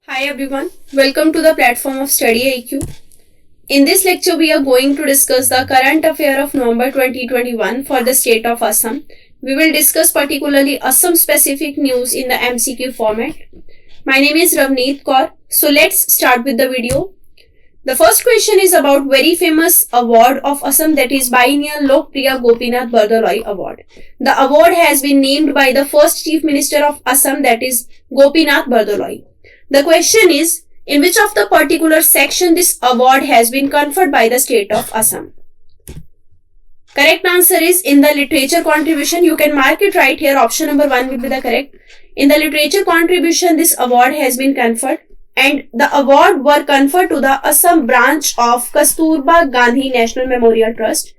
Hi everyone, welcome to the platform of StudyIQ. In this lecture, we are going to discuss the current affair of November 2021 for the state of Assam. We will discuss particularly Assam specific news in the MCQ format. My name is Ravneet Kaur. So let's start with the video. The first question is about very famous award of Assam, that is Biennial Lokpriya Gopinath Bardoloi Award. The award has been named by the first Chief Minister of Assam, that is Gopinath Bardoloi. The question is, in which of the particular section this award has been conferred by the state of Assam? Correct answer is in the literature contribution. You can mark it right here. Option number 1 will be the correct. In the literature contribution, this award has been conferred, and the award were conferred to the Assam branch of Kasturba Gandhi National Memorial Trust.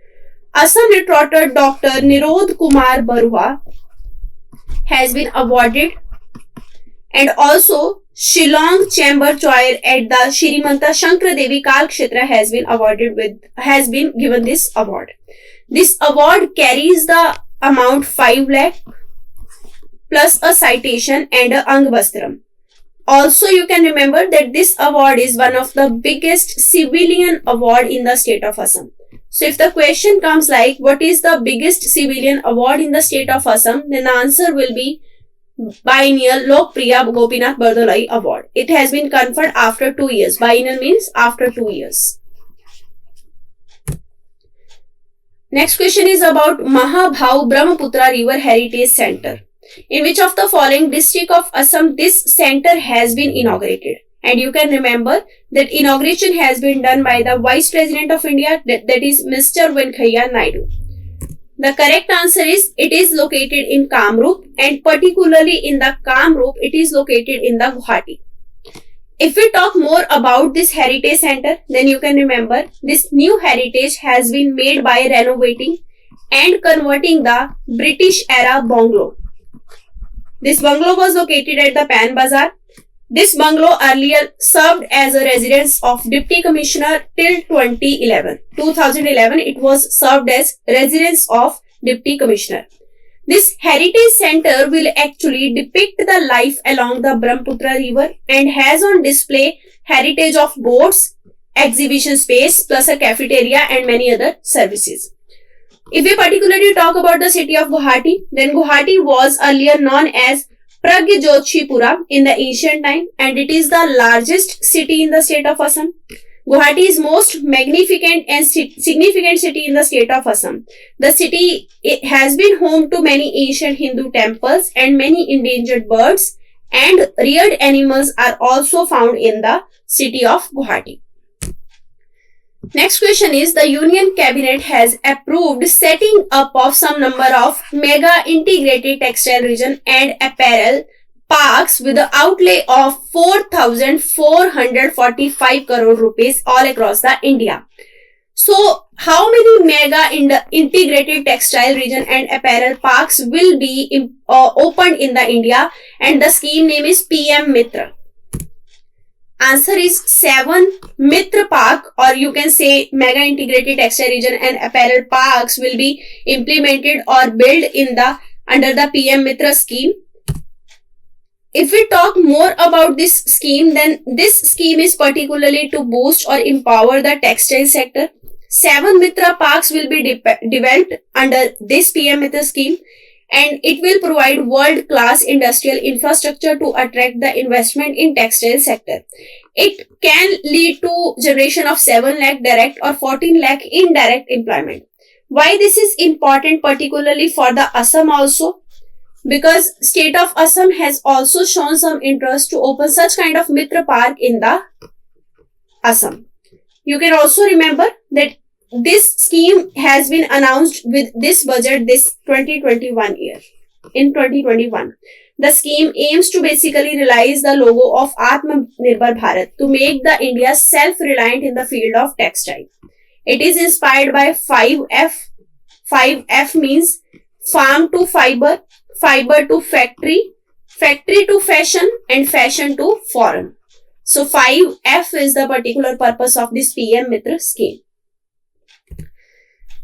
Assam literature Dr. Nirod Kumar Barua has been awarded, and also Shillong Chamber Choir at the Shrimanta Shankar Devi Kal Kshetra has been given this award. This award carries the amount 5 lakh plus a citation and a Angvastram. Also, you can remember that this award is one of the biggest civilian award in the state of Assam. So if the question comes like, what is the biggest civilian award in the state of Assam, then the answer will be Biennial Lokpriya Gopinath Bardoloi Award. It has been conferred after 2 years. Biennial means after 2 years. Next question is about Mahabhau Brahmaputra River Heritage Center. In which of the following district of Assam this center has been inaugurated? And you can remember that inauguration has been done by the Vice President of India, that is Mr. Venkaiah Naidu. The correct answer is it is located in Kamrup, and particularly in the Kamrup, it is located in the Guwahati. If we talk more about this heritage center, then you can remember this new heritage has been made by renovating and converting the British era bungalow. This bungalow was located at the Pan Bazaar. This bungalow earlier served as a residence of Deputy Commissioner till 2011. 2011, it was served as residence of Deputy Commissioner. This heritage center will actually depict the life along the Brahmaputra river and has on display heritage of boats, exhibition space, plus a cafeteria and many other services. If we particularly talk about the city of Guwahati, then Guwahati was earlier known as Pragyajyothipura in the ancient time, and it is the largest city in the state of Assam. Guwahati is most magnificent and significant city in the state of Assam. The city has been home to many ancient Hindu temples, and many endangered birds and reared animals are also found in the city of Guwahati. Next question is, the Union Cabinet has approved setting up of some number of mega integrated textile region and apparel parks with the outlay of 4,445 crore rupees all across the India. So, how many mega integrated textile region and apparel parks will be opened in the India? And the scheme name is PM Mitra. Answer is 7 Mitra Park, or you can say Mega Integrated Textile Region and Apparel Parks will be implemented or built in under the PM Mitra scheme. If we talk more about this scheme, then this scheme is particularly to boost or empower the textile sector. 7 Mitra Parks will be developed under this PM Mitra scheme, and it will provide world-class industrial infrastructure to attract the investment in textile sector. It can lead to generation of 7 lakh direct or 14 lakh indirect employment. Why this is important particularly for the Assam also? Because state of Assam has also shown some interest to open such kind of Mitra Park in the Assam. You can also remember that this scheme has been announced with this budget this 2021 year. In 2021, the scheme aims to basically realize the logo of Atmanirbhar Bharat to make the India self-reliant in the field of textile. It is inspired by 5F. 5F means farm to fiber, fiber to factory, factory to fashion, and fashion to foreign. So 5F is the particular purpose of this PM Mitra scheme.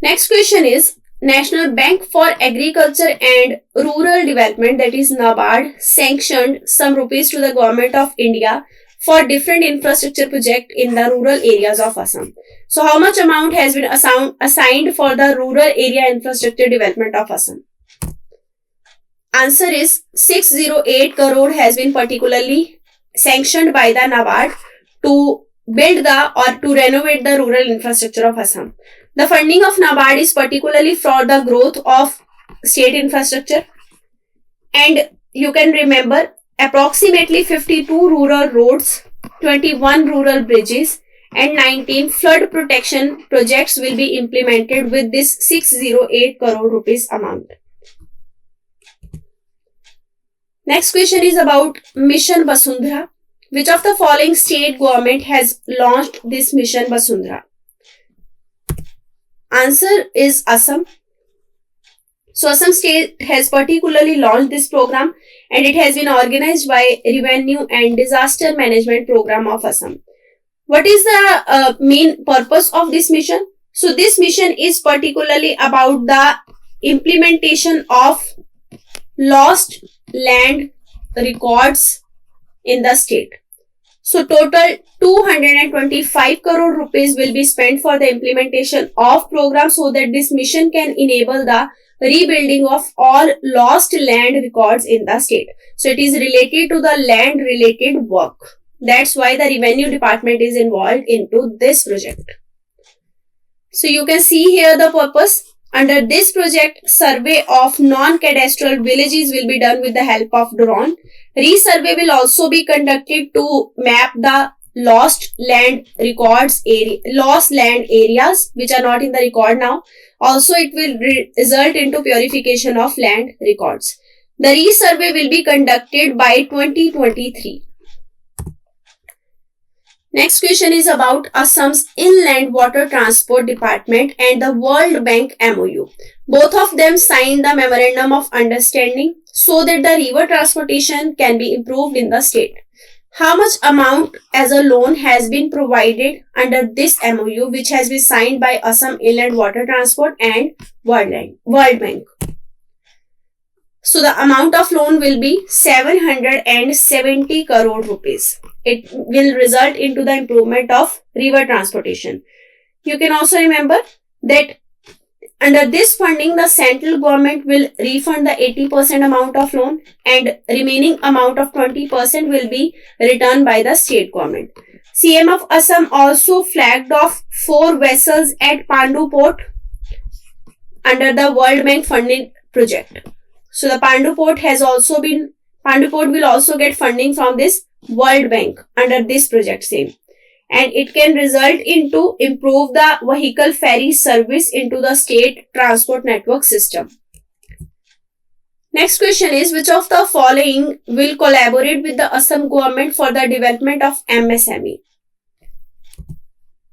Next question is, National Bank for Agriculture and Rural Development, that is NABARD, sanctioned some rupees to the government of India for different infrastructure project in the rural areas of Assam. So how much amount has been assigned for the rural area infrastructure development of Assam? Answer is 608 crore has been particularly sanctioned by the NABARD to build or to renovate the rural infrastructure of Assam. The funding of NABARD is particularly for the growth of state infrastructure, and you can remember approximately 52 rural roads, 21 rural bridges and 19 flood protection projects will be implemented with this 608 crore rupees amount. Next question is about Mission Basundhara. Which of the following state government has launched this Mission Basundhara? Answer is Assam. So Assam state has particularly launched this program, and it has been organized by Revenue and Disaster Management Program of Assam. What is the main purpose of this mission? So this mission is particularly about the implementation of lost land records in the state. So total 225 crore rupees will be spent for the implementation of program so that this mission can enable the rebuilding of all lost land records in the state. So it is related to the land related work. That's why the revenue department is involved into this project. So you can see here the purpose. Under this project, survey of non-cadastral villages will be done with the help of drone. Resurvey will also be conducted to map the lost land areas which are not in the record now. Also, it will result into purification of land records. The resurvey will be conducted by 2023. Next question is about Assam's Inland Water Transport Department and the World Bank MOU. Both of them signed the Memorandum of Understanding so that the river transportation can be improved in the state. How much amount as a loan has been provided under this MOU, which has been signed by Assam Inland Water Transport and World Bank? So the amount of loan will be 770 crore rupees. It will result into the improvement of river transportation. You can also remember that under this funding, the central government will refund the 80% amount of loan and remaining amount of 20% will be returned by the state government. CM of Assam also flagged off 4 vessels at Pandu Port under the World Bank funding project. So the Pandu Port will also get funding from this World Bank under this project same. And it can result into improve the vehicle ferry service into the state transport network system. Next question is, which of the following will collaborate with the Assam government for the development of MSME?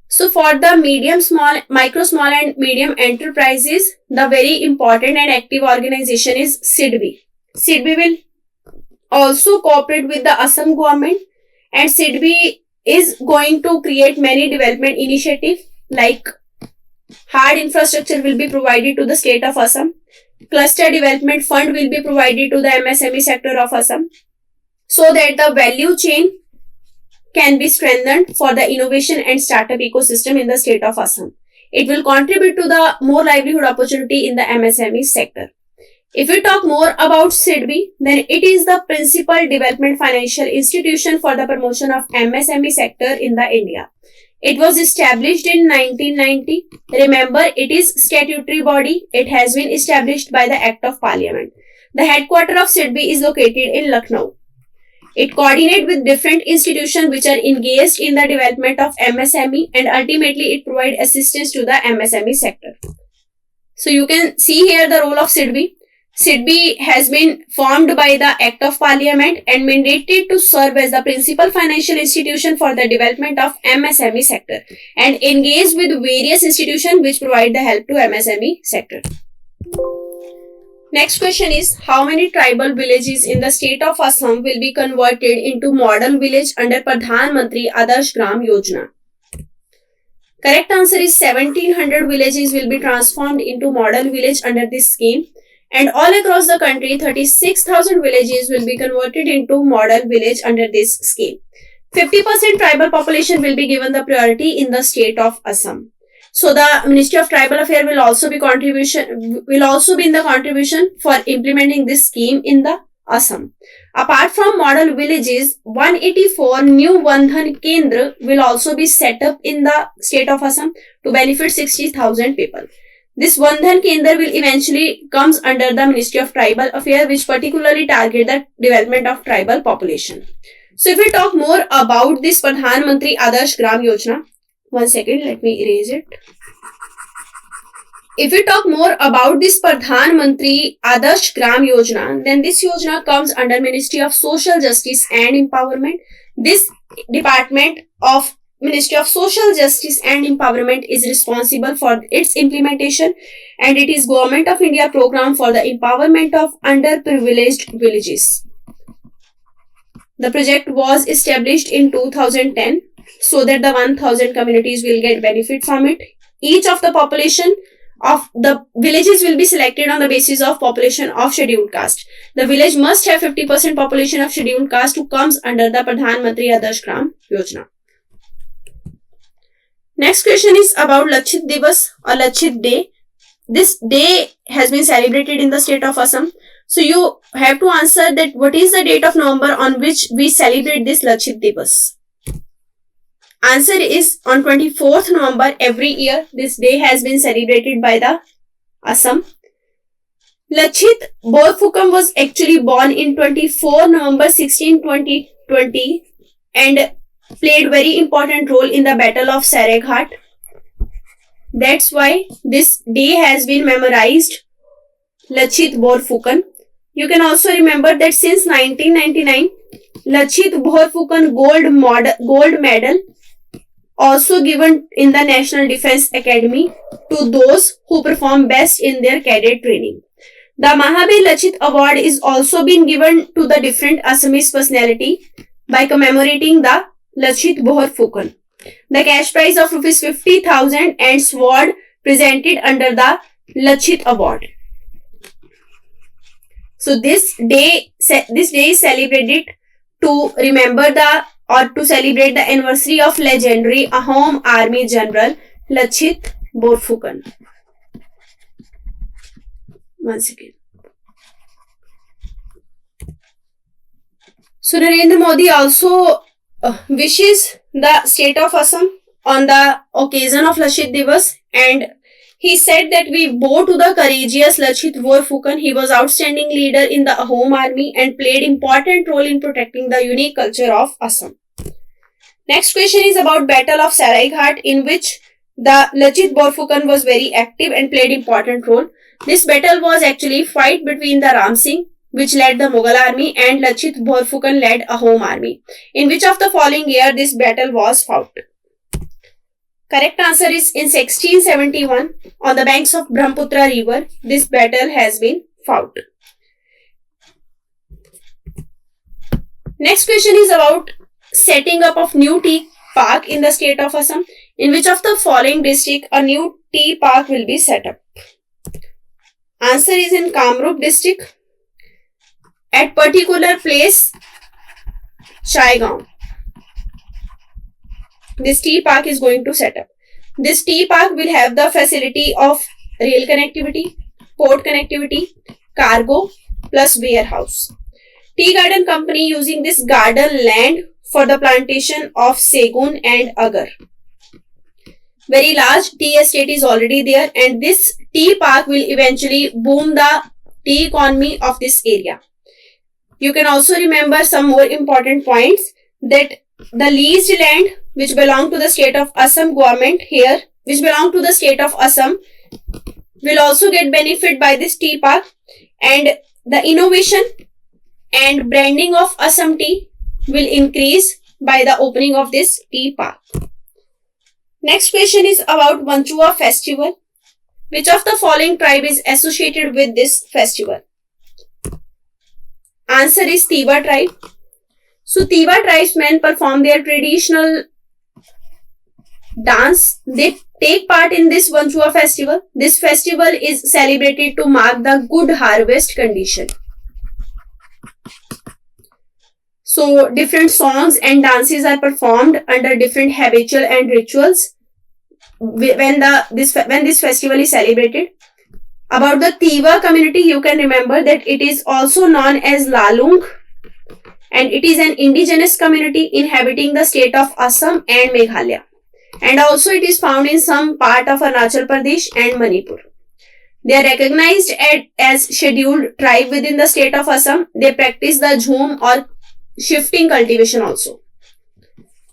So for the micro, small and medium enterprises, the very important and active organization is SIDBI. SIDBI will also cooperate with the Assam government, and SIDBI is going to create many development initiatives like hard infrastructure will be provided to the state of Assam. Cluster development fund will be provided to the MSME sector of Assam so that the value chain can be strengthened for the innovation and startup ecosystem in the state of Assam. It will contribute to the more livelihood opportunity in the MSME sector. If we talk more about SIDBI, then it is the principal development financial institution for the promotion of MSME sector in the India. It was established in 1990. Remember, it is statutory body. It has been established by the Act of Parliament. The headquarters of SIDBI is located in Lucknow. It coordinates with different institutions which are engaged in the development of MSME, and ultimately it provides assistance to the MSME sector. So you can see here the role of SIDBI. SIDBI has been formed by the Act of Parliament and mandated to serve as the principal financial institution for the development of MSME sector and engage with various institutions which provide the help to MSME sector. Next question is, how many tribal villages in the state of Assam will be converted into model village under Pradhan Mantri Adarsh Gram Yojana? Correct answer is 1700 villages will be transformed into model village under this scheme. And all across the country, 36,000 villages will be converted into model village under this scheme. 50% tribal population will be given the priority in the state of Assam. So the Ministry of Tribal Affairs will also be in the contribution for implementing this scheme in the Assam. Apart from model villages, 184 new Bandhan Kendra will also be set up in the state of Assam to benefit 60,000 people. This Bandhan Kendra will eventually comes under the Ministry of Tribal Affairs, which particularly target the development of tribal population. So if we talk more about this Pradhan Mantri Adarsh Gram Yojana, one second, let me erase it. If we talk more about this Pradhan Mantri Adarsh Gram Yojana, then this Yojana comes under Ministry of Social Justice and Empowerment. This department of Ministry of Social Justice and Empowerment is responsible for its implementation, and it is Government of India program for the empowerment of underprivileged villages. The project was established in 2010 so that the 1000 communities will get benefit from it. Each of the population of the villages will be selected on the basis of population of scheduled caste. The village must have 50% population of scheduled caste who comes under the Pradhan Mantri Adarsh Gram Yojana. Next question is about Lakshita Devas or Lakshit Day. This day has been celebrated in the state of Assam. So you have to answer that what is the date of November on which we celebrate this Lakshit Devas. Answer is on 24th November every year. This day has been celebrated by the Assam. Lakshit Borphukan was actually born in 24 November 1620 and played very important role in the Battle of Saraighat. That's why this day has been memorized, Lakshit Borphukan. You can also remember that since 1999, Lakshit Borphukan gold medal also given in the National Defence Academy to those who perform best in their cadet training. The Mahabir Lakshit Award is also been given to the different Assamese personality by commemorating the Lakshit Borphukan. The cash prize of Rs 50,000 and sword presented under the Lakshit Award. So this day is celebrated to remember to celebrate the anniversary of legendary Ahom Army General Lakshit Borphukan. Once again. So Narendra Modi also wishes the state of Assam on the occasion of Lakshit Devas, and he said that we bow to the courageous Lakshit Borphukan. He was outstanding leader in the Ahom army and played important role in protecting the unique culture of Assam. Next question is about Battle of Saraighat, in which the Lakshit Borphukan was very active and played important role. This battle was actually fight between the Ram Singh, which led the Mughal army, and Lakshit Borphukan led Ahom army. In which of the following year this battle was fought? Correct answer is in 1671 on the banks of Brahmaputra river. This battle has been fought. Next question is about setting up of new tea park in the state of Assam. In which of the following district a new tea park will be set up? Answer is in Kamrup district at particular place Chaigaon. This tea park is going to set up. This tea park will have the facility of rail connectivity, port connectivity, cargo plus warehouse. Tea garden company using this garden land for the plantation of Segun and Agar. Very large tea estate is already there, and this tea park will eventually boom the tea economy of this area. You can also remember some more important points, that the leased land which belong to the state of Assam government here, which belong to the state of Assam, will also get benefit by this tea park, and the innovation and branding of Assam tea will increase by the opening of this tea park. Next question is about Manchua Festival. Which of the following tribe is associated with this festival? Answer is Tiwa tribe. So Tiwa tribesmen perform their traditional dance. They take part in this Manchua festival. This festival is celebrated to mark the good harvest condition. So different songs and dances are performed under different habitual and rituals when this festival is celebrated. About the Tiwa community, you can remember that it is also known as Lalung, and it is an indigenous community inhabiting the state of Assam and Meghalaya. And also it is found in some part of Arunachal Pradesh and Manipur. They are recognized as scheduled tribe within the state of Assam. They practice the jhum or shifting cultivation also.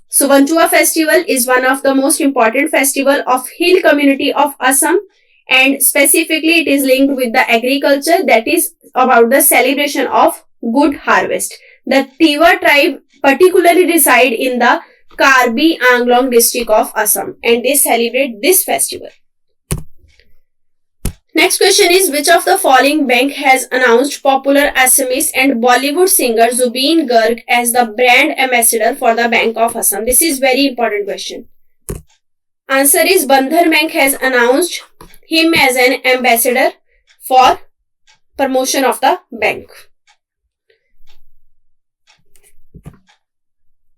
So Manchua Festival is one of the most important festival of hill community of Assam, and specifically it is linked with the agriculture, that is about the celebration of good harvest. The Tiwa tribe particularly reside in the Karbi Anglong district of Assam, and they celebrate this festival. Next question is, which of the following bank has announced popular Assamese and Bollywood singer Zubeen Garg as the brand ambassador for the Bank of Assam? This is very important question. Answer is, Bandhan Bank has announced him as an ambassador for promotion of the bank.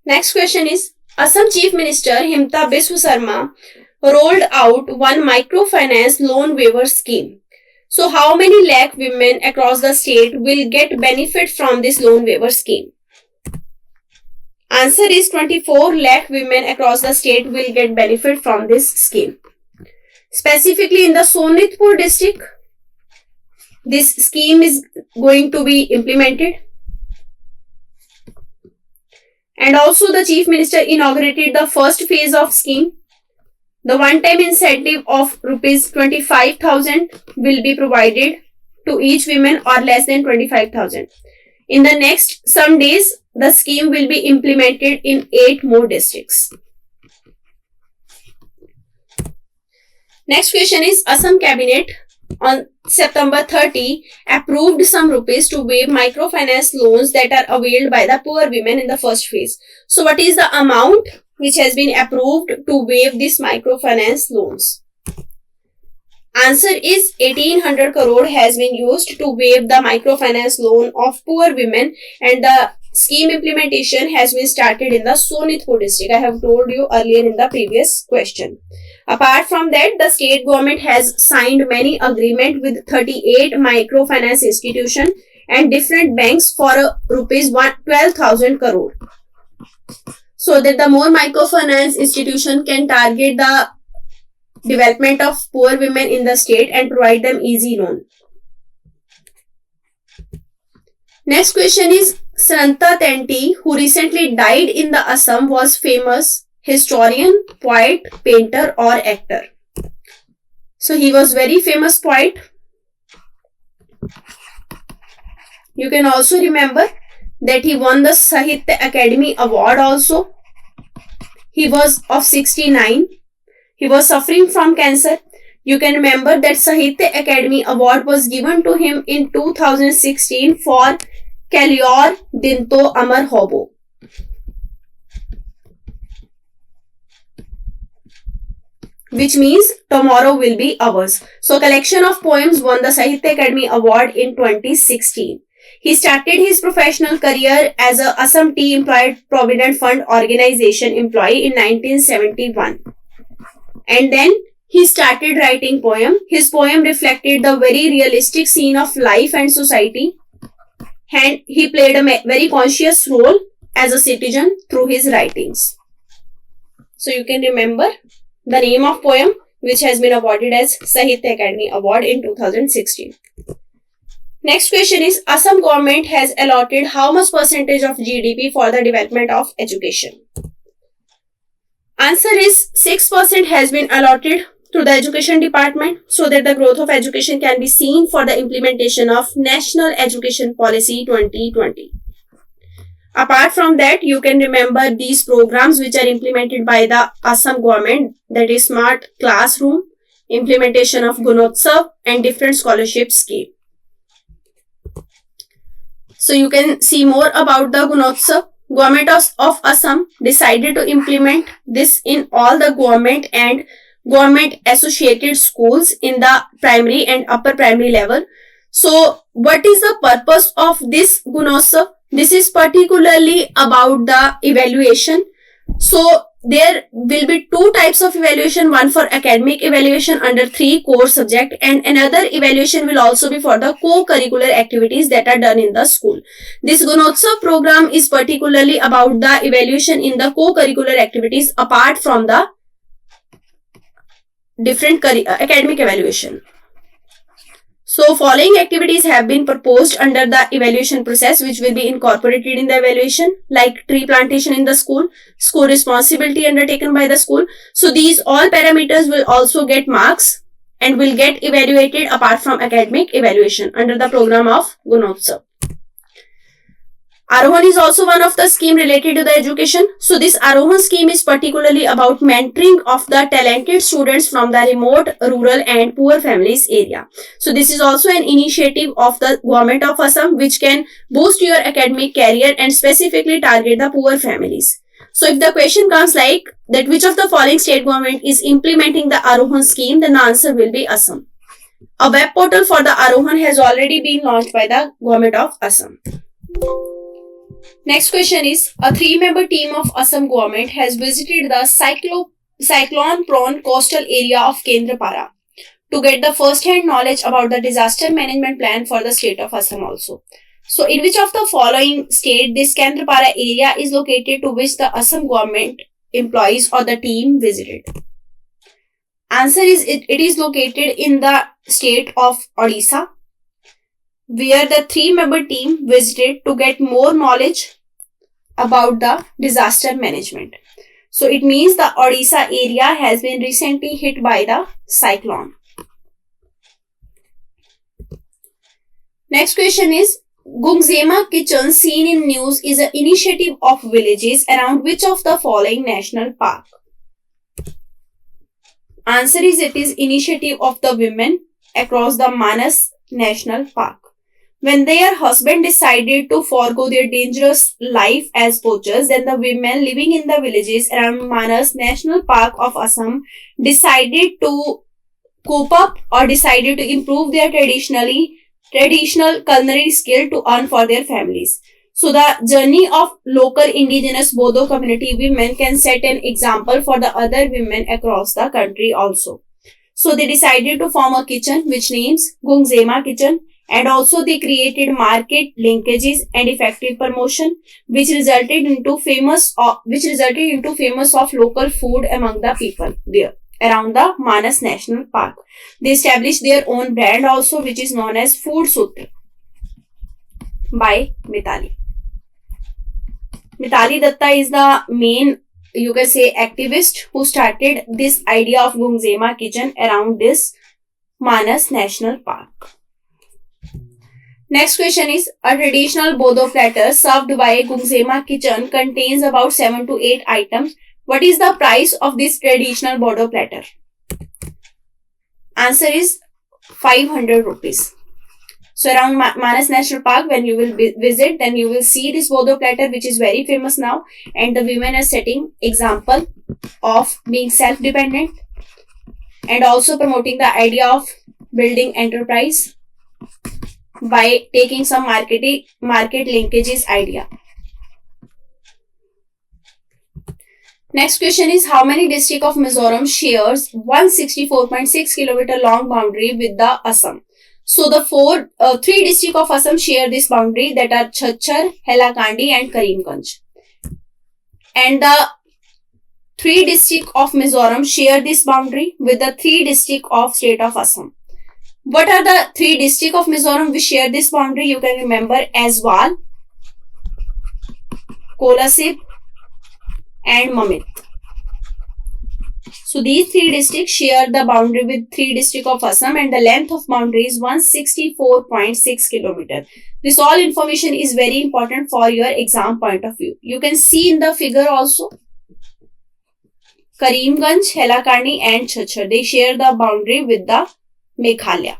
Next question is, Assam Chief Minister Himta Biswa Sarma rolled out one microfinance loan waiver scheme. So how many lakh women across the state will get benefit from this loan waiver scheme? Answer is 24 lakh women across the state will get benefit from this scheme. Specifically in the Sonitpur district, this scheme is going to be implemented. And also the Chief Minister inaugurated the first phase of scheme. The one-time incentive of rupees 25,000 will be provided to each woman or less than 25,000. In the next some days, the scheme will be implemented in 8 more districts. Next question is, Assam Cabinet on September 30 approved some rupees to waive microfinance loans that are availed by the poor women in the first phase. So what is the amount which has been approved to waive these microfinance loans? Answer is 1800 crore has been used to waive the microfinance loan of poor women, and the scheme implementation has been started in the Sonitpur district. I have told you earlier in the previous question. Apart from that, the state government has signed many agreements with 38 microfinance institutions and different banks for rupees 12,000 crore. So that the more microfinance institution can target the development of poor women in the state and provide them easy loan. Next question is, Sranta Tenti, who recently died in the Assam, was famous historian, poet, painter or actor. So he was very famous poet. You can also remember that he won the Sahitya Academy Award also. He was of 69. He was suffering from cancer. You can remember that Sahitya Academy Award was given to him in 2016 for Kalyor Dinto Amar Hobo. Which means tomorrow will be ours. So collection of poems won the Sahitya Academy Award in 2016. He started his professional career as a Assam Tea Employee Provident Fund Organization employee in 1971. And then he started writing poem. His poem reflected the very realistic scene of life and society. And he played a very conscious role as a citizen through his writings. So you can remember the name of poem which has been awarded as Sahitya Academy Award in 2016. Next question is, Assam government has allotted how much percentage of GDP for the development of education? Answer is 6% has been allotted to the education department so that the growth of education can be seen for the implementation of National Education Policy 2020. Apart from that, you can remember these programs which are implemented by the Assam government, that is Smart Classroom, implementation of Gunotsav and different scholarship scheme. So you can see more about the Gunotsav. Government of Assam decided to implement this in all the government and government associated schools in the primary and upper primary level. So what is the purpose of this Gunotsav? This is particularly about the evaluation. So there will be two types of evaluation, one for academic evaluation under 3 core subjects, and another evaluation will also be for the co-curricular activities that are done in the school. This Gunotsav program is particularly about the evaluation in the co-curricular activities apart from the different academic evaluation. So following activities have been proposed under the evaluation process which will be incorporated in the evaluation, like tree plantation in the school responsibility undertaken by the school. So these all parameters will also get marks and will get evaluated apart from academic evaluation under the program of Gunotsav. Arohan is also one of the scheme related to the education. So this Arohan scheme is particularly about mentoring of the talented students from the remote, rural and poor families area. So this is also an initiative of the government of Assam which can boost your academic career and specifically target the poor families. So if the question comes like that, which of the following state government is implementing the Arohan scheme, then the answer will be Assam. A web portal for the Arohan has already been launched by the government of Assam. Next question is, a 3-member team of Assam government has visited the cyclone-prone coastal area of Kendrapara to get the first-hand knowledge about the disaster management plan for the state of Assam also. So, in which of the following state this Kendrapara area is located to which the Assam government employees or the team visited? Answer is, it is located in the state of Odisha, where the 3-member team visited to get more knowledge about the disaster management. So it means the Odisha area has been recently hit by the cyclone. Next question is, Gungzema Kitchen seen in news is an initiative of villages around which of the following national park? Answer is, it is initiative of the women across the Manas National Park. When their husband decided to forego their dangerous life as poachers, then the women living in the villages around Manas National Park of Assam decided to cope up or decided to improve their traditional culinary skill to earn for their families. So the journey of local indigenous Bodo community women can set an example for the other women across the country also. So they decided to form a kitchen which names Gungzema Kitchen. And also they created market linkages and effective promotion which resulted into famous of local food among the people there around the Manas National Park. They established their own brand also which is known as Food Sutra by Mitali. Mitali Datta is the main, you can say, activist who started this idea of Gungzema Kitchen around this Manas National Park. Next question is, a traditional Bodo platter served by Gungzema Kitchen contains about 7 to 8 items. What is the price of this traditional Bodo platter? Answer is 500 rupees. So around Manas National Park, when you will visit, then you will see this Bodo platter which is very famous now, and the women are setting example of being self-dependent and also promoting the idea of building enterprise by taking some market linkages idea. Next question is, how many districts of Mizoram shares 164.6 km long boundary with the Assam? So the 3 districts of Assam share this boundary, that are Chhatchar, Hailakandi and Karimganj. And the 3 districts of Mizoram share this boundary with the 3 districts of state of Assam. What are the 3 districts of Mizoram which share this boundary? You can remember Aizwal, Kolasib and Mamit. So these 3 districts share the boundary with 3 districts of Assam and the length of boundary is 164.6 km. This all information is very important for your exam point of view. You can see in the figure also. Karimganj, Hailakandi and Chhatchar, they share the boundary with the Meghalaya.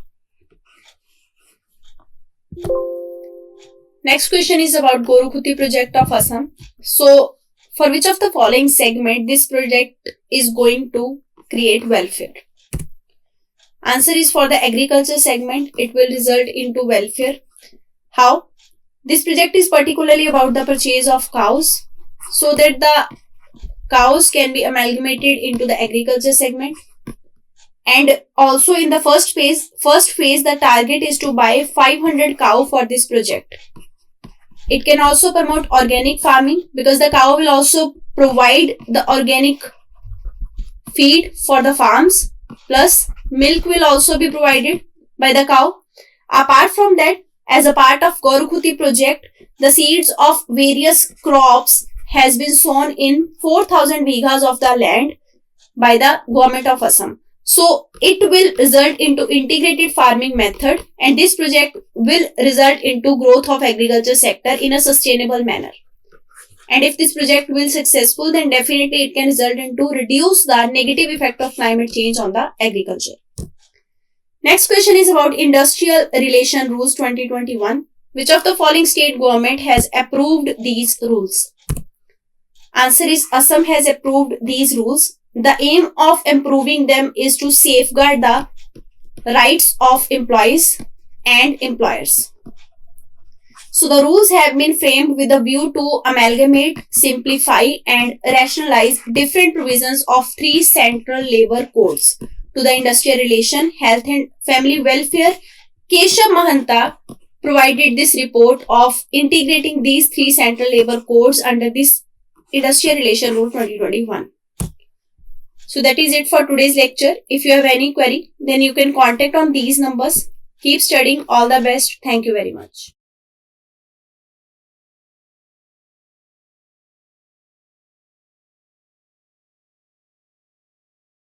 Next question is about Gorukhuti project of Assam. So, for which of the following segment this project is going to create welfare? Answer is, for the agriculture segment, it will result into welfare. How? This project is particularly about the purchase of cows so that the cows can be amalgamated into the agriculture segment. And also in the first phase, the target is to buy 500 cow for this project. It can also promote organic farming because the cow will also provide the organic feed for the farms, plus milk will also be provided by the cow. Apart from that, as a part of Gaurukhuti project, the seeds of various crops has been sown in 4,000 bighas of the land by the government of Assam. So it will result into integrated farming method, and this project will result into growth of agriculture sector in a sustainable manner. And if this project will successful, then definitely it can result into reduce the negative effect of climate change on the agriculture. Next question is about Industrial Relation Rules 2021. Which of the following state government has approved these rules? Answer is Assam has approved these rules. The aim of improving them is to safeguard the rights of employees and employers. So the rules have been framed with a view to amalgamate, simplify and rationalize different provisions of 3 central labor codes to the industrial relation, health and family welfare. Keshav Mahanta provided this report of integrating these 3 central labor codes under this Industrial Relation Rule 2021. So that is it for today's lecture. If you have any query, then you can contact on these numbers. Keep studying. All the best. Thank you very much.